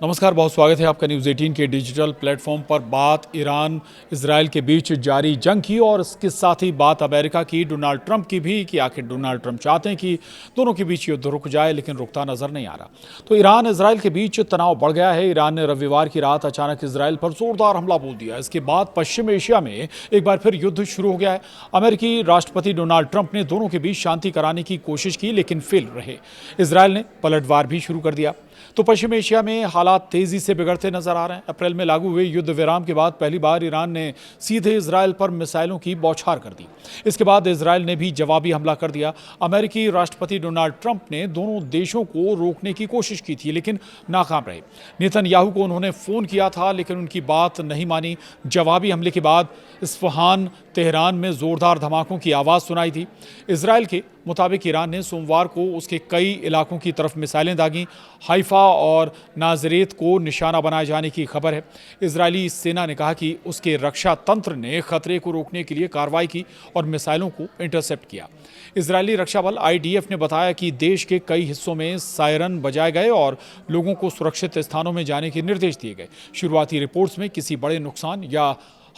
नमस्कार, बहुत स्वागत है आपका न्यूज़ 18 के डिजिटल प्लेटफॉर्म पर। बात ईरान इजराइल के बीच जारी जंग की और इसके साथ ही बात अमेरिका की, डोनाल्ड ट्रंप की भी, कि आखिर डोनाल्ड ट्रंप चाहते हैं कि दोनों के बीच युद्ध रुक जाए, लेकिन रुकता नजर नहीं आ रहा। तो ईरान इजराइल के बीच तनाव बढ़ गया है। ईरान ने रविवार की रात अचानक इजराइल पर जोरदार हमला बोल दिया। इसके बाद पश्चिम एशिया में एक बार फिर युद्ध शुरू हो गया है। अमेरिकी राष्ट्रपति डोनाल्ड ट्रंप ने दोनों के बीच शांति कराने की कोशिश की, लेकिन फेल रहे। इजराइल ने पलटवार भी शुरू कर दिया। तो पश्चिम एशिया में हालात तेजी से बिगड़ते नजर आ रहे हैं। अप्रैल में लागू हुए युद्ध विराम के बाद पहली बार ईरान ने सीधे इजराइल पर मिसाइलों की बौछार कर दी। इसके बाद इजराइल ने भी जवाबी हमला कर दिया। अमेरिकी राष्ट्रपति डोनाल्ड ट्रंप ने दोनों देशों को रोकने की कोशिश की थी, लेकिन नाकाम रहे। नेतन्याहू को उन्होंने फोन किया था, लेकिन उनकी बात नहीं मानी। जवाबी हमले के बाद इस्फहान, तेहरान में जोरदार धमाकों की आवाज सुनाई थी। इजराइल के मुताबिक ईरान ने सोमवार को उसके कई इलाकों की तरफ मिसाइलें दागी। हाइफा और नाजरेत को निशाना बनाए जाने की खबर है। इजरायली सेना ने कहा कि उसके रक्षा तंत्र ने खतरे को रोकने के लिए कार्रवाई की और मिसाइलों को इंटरसेप्ट किया। इजरायली रक्षा बल IDF ने बताया कि देश के कई हिस्सों में सायरन बजाए गए और लोगों को सुरक्षित स्थानों में जाने के निर्देश दिए गए। शुरुआती रिपोर्ट्स में किसी बड़े नुकसान या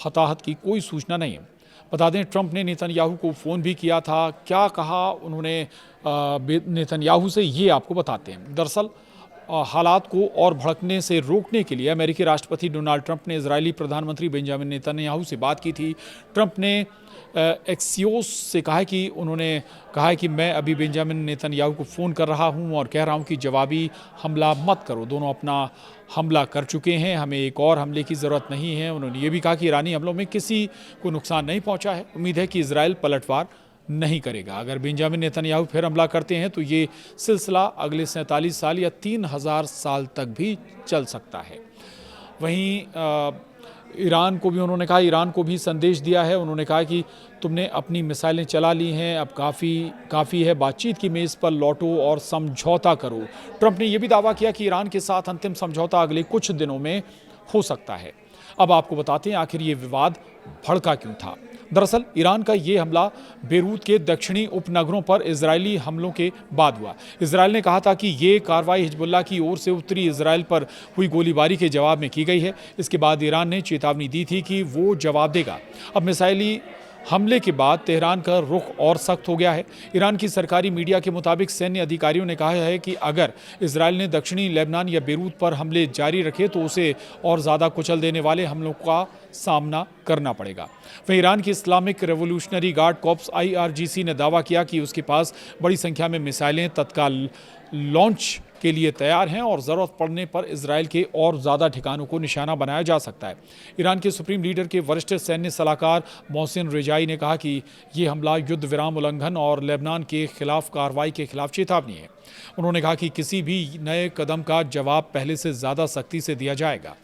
हताहत की कोई सूचना नहीं है। बता दें, ट्रंप ने नेतन्याहू को फ़ोन भी किया था। क्या कहा उन्होंने नेतन्याहू से, ये आपको बताते हैं। दरअसल हालात को और भड़कने से रोकने के लिए अमेरिकी राष्ट्रपति डोनाल्ड ट्रंप ने इजरायली प्रधानमंत्री बेंजामिन नेतन्याहू से बात की थी। ट्रंप ने एक्सियोस से कहा कि उन्होंने कहा कि मैं अभी बेंजामिन नेतन्याहू को फ़ोन कर रहा हूं और कह रहा हूं कि जवाबी हमला मत करो। दोनों अपना हमला कर चुके हैं, हमें एक और हमले की ज़रूरत नहीं है। उन्होंने ये भी कहा कि ईरानी हमलों में किसी को नुकसान नहीं पहुंचा है। उम्मीद है कि इजराइल पलटवार नहीं करेगा। अगर बेंजामिन नेतन्याहू फिर हमला करते हैं तो ये सिलसिला अगले 47 साल या 3000 साल तक भी चल सकता है। वहीं ईरान को भी उन्होंने कहा, ईरान को भी संदेश दिया है। उन्होंने कहा कि तुमने अपनी मिसाइलें चला ली हैं, अब काफ़ी है, बातचीत की मेज़ पर लौटो और समझौता करो। ट्रंप ने यह भी दावा किया कि ईरान के साथ अंतिम समझौता अगले कुछ दिनों में हो सकता है। अब आपको बताते हैं आखिर ये विवाद भड़का क्यों था। दरअसल ईरान का ये हमला बेरूत के दक्षिणी उपनगरों पर इजरायली हमलों के बाद हुआ। इजरायल ने कहा था कि ये कार्रवाई हिजबुल्लाह की ओर से उत्तरी इजरायल पर हुई गोलीबारी के जवाब में की गई है। इसके बाद ईरान ने चेतावनी दी थी कि वो जवाब देगा। अब मिसाइली हमले के बाद तेहरान का रुख और सख्त हो गया है। ईरान की सरकारी मीडिया के मुताबिक सैन्य अधिकारियों ने कहा है कि अगर इजरायल ने दक्षिणी लेबनान या बेरूत पर हमले जारी रखे तो उसे और ज़्यादा कुचल देने वाले हमलों का सामना करना पड़ेगा। वहीं ईरान की Islamic revolutionary guard corps IRGC ने दावा किया कि उसके पास बड़ी संख्या में मिसाइलें तत्काल लॉन्च के लिए तैयार हैं और ज़रूरत पड़ने पर इजरायल के और ज़्यादा ठिकानों को निशाना बनाया जा सकता है। ईरान के सुप्रीम लीडर के वरिष्ठ सैन्य सलाहकार मोहसिन रेजाई ने कहा कि ये हमला युद्ध विराम उल्लंघन और लेबनान के खिलाफ कार्रवाई के खिलाफ चेतावनी है। उन्होंने कहा कि किसी भी नए कदम का जवाब पहले से ज़्यादा सख्ती से दिया जाएगा।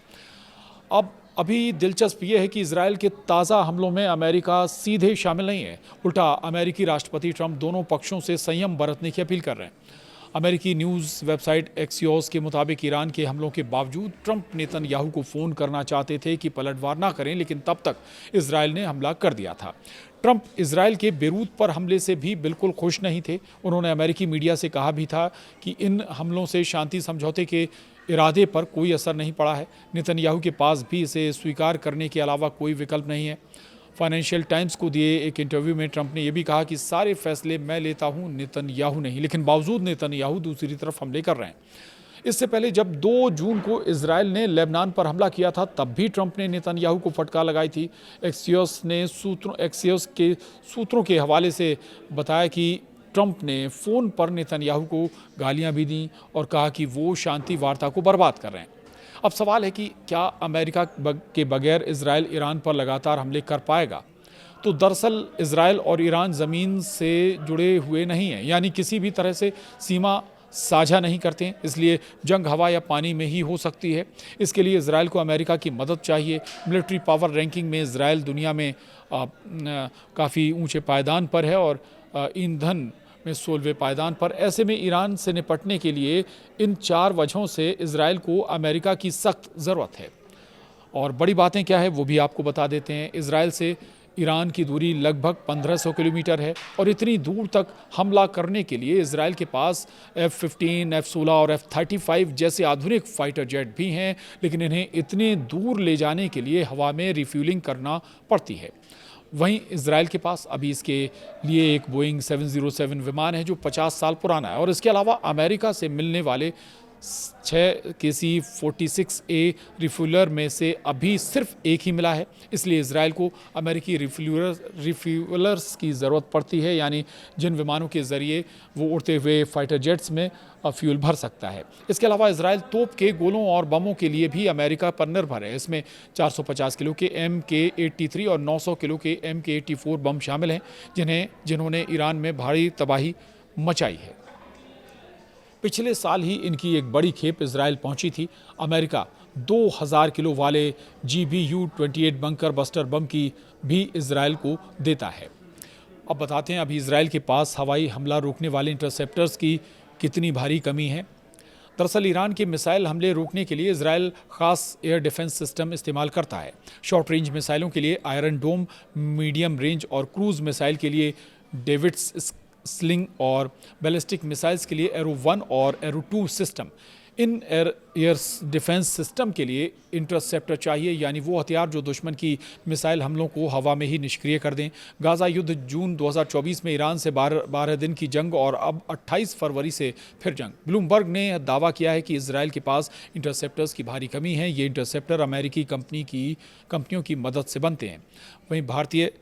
अभी दिलचस्प ये है कि इजरायल के ताज़ा हमलों में अमेरिका सीधे शामिल नहीं है। उल्टा अमेरिकी राष्ट्रपति ट्रंप दोनों पक्षों से संयम बरतने की अपील कर रहे हैं। अमेरिकी न्यूज़ वेबसाइट एक्सियोस के मुताबिक ईरान के हमलों के बावजूद ट्रंप नेतन्याहू को फ़ोन करना चाहते थे कि पलटवार ना करें, लेकिन तब तक इजरायल ने हमला कर दिया था। ट्रंप इजरायल के बेरूत पर हमले से भी बिल्कुल खुश नहीं थे। उन्होंने अमेरिकी मीडिया से कहा भी था कि इन हमलों से शांति समझौते के इरादे पर कोई असर नहीं पड़ा है। नेतन्याहू के पास भी इसे स्वीकार करने के अलावा कोई विकल्प नहीं है। फाइनेंशियल टाइम्स को दिए एक इंटरव्यू में ट्रंप ने यह भी कहा कि सारे फैसले मैं लेता हूं, नेतन्याहू नहीं। लेकिन बावजूद नेतन्याहू दूसरी तरफ हमले कर रहे हैं। इससे पहले जब 2 जून को इजरायल ने लेबनान पर हमला किया था, तब भी ट्रंप ने नेतन्याहू को फटकार लगाई थी। एक्सियोस के सूत्रों के हवाले से बताया कि ट्रंप ने फ़ोन पर नेतन्याहू को गालियां भी दी और कहा कि वो शांति वार्ता को बर्बाद कर रहे हैं। अब सवाल है कि क्या अमेरिका के बगैर इजरायल ईरान पर लगातार हमले कर पाएगा? तो दरअसल इजरायल और ईरान ज़मीन से जुड़े हुए नहीं हैं, यानी किसी भी तरह से सीमा साझा नहीं करते हैं। इसलिए जंग हवा या पानी में ही हो सकती है। इसके लिए इजरायल को अमेरिका की मदद चाहिए। मिलिट्री पावर रैंकिंग में इजरायल दुनिया में काफ़ी ऊंचे पायदान पर है और ईंधन में 16वें पायदान पर। ऐसे में ईरान से निपटने के लिए इन 4 वजहों से इजरायल को अमेरिका की सख्त ज़रूरत है। और बड़ी बातें क्या है वो भी आपको बता देते हैं। इजरायल से ईरान की दूरी लगभग 1500 किलोमीटर है और इतनी दूर तक हमला करने के लिए इजराइल के पास F-15, F-16 और F-35 जैसे आधुनिक फाइटर जेट भी हैं, लेकिन इन्हें इतने दूर ले जाने के लिए हवा में रिफ्यूलिंग करना पड़ती है। वहीं इजराइल के पास अभी इसके लिए एक बोइंग 707 विमान है जो 50 साल पुराना है और इसके अलावा अमेरिका से मिलने वाले 6 KC-46A रिफ्यूलर में से अभी सिर्फ एक ही मिला है। इसलिए इजराइल को अमेरिकी रिफ्यूलर्स की ज़रूरत पड़ती है, यानी जिन विमानों के ज़रिए वो उड़ते हुए फाइटर जेट्स में फ्यूल भर सकता है। इसके अलावा इजराइल तोप के गोलों और बमों के लिए भी अमेरिका पर निर्भर है। इसमें 450 किलो के MK-83 और 900 किलो के MK-84 बम शामिल हैं, जिन्होंने ईरान में भारी तबाही मचाई है। पिछले साल ही इनकी एक बड़ी खेप इजराइल पहुंची थी। अमेरिका 2000 किलो वाले GBU-28 बंकर बस्टर बम की भी इजराइल को देता है। अब बताते हैं अभी इजराइल के पास हवाई हमला रोकने वाले इंटरसेप्टर्स की कितनी भारी कमी है। दरअसल ईरान के मिसाइल हमले रोकने के लिए इजराइल खास एयर डिफेंस सिस्टम इस्तेमाल करता है। शॉर्ट रेंज मिसाइलों के लिए आयरन डोम, मीडियम रेंज और क्रूज मिसाइल के लिए डेविड्स स्लिंग और बैलिस्टिक मिसाइल्स के लिए एरो 1 और arrow 2 system. In air defence system के लिए इंटरसेप्टर चाहिए, यानी वो हथियार जो दुश्मन की मिसाइल हमलों को हवा में ही निष्क्रिय कर दें। गाज़ा युद्ध जून 2024 में ईरान से 12 दिन की जंग और अब 28 फरवरी से फिर जंग। ब्लूमबर्ग ने दावा किया है कि इजराइल के पास इंटरसेप्टर्स की भारी कमी है। ये इंटरसेप्टर अमेरिकी कंपनियों की मदद से बनते हैं। वहीं भारतीय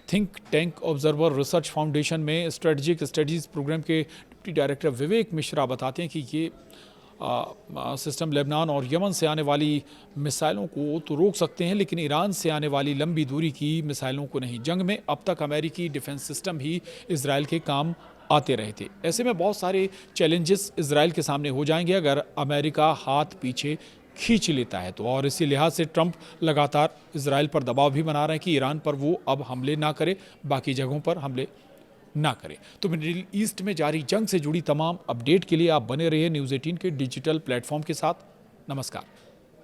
think tank observer research foundation में स्ट्रेटजिक स्टडीज़ प्रोग्राम के डिप्टी डायरेक्टर विवेक मिश्रा बताते हैं कि ये सिस्टम लेबनान और यमन से आने वाली मिसाइलों को तो रोक सकते हैं, लेकिन ईरान से आने वाली लंबी दूरी की मिसाइलों को नहीं। जंग में अब तक अमेरिकी डिफेंस सिस्टम ही इजराइल के काम आते रहे थे। ऐसे में बहुत सारे चैलेंजेस इजराइल के सामने हो जाएंगे अगर अमेरिका हाथ पीछे खींच लेता है तो। और इसी लिहाज से ट्रंप लगातार इजराइल पर दबाव भी बना रहे हैं कि ईरान पर वो अब हमले ना करे, बाकी जगहों पर हमले ना करे। तो मिडिल ईस्ट में जारी जंग से जुड़ी तमाम अपडेट के लिए आप बने रहिए न्यूज़ 18 के डिजिटल प्लेटफॉर्म के साथ। नमस्कार।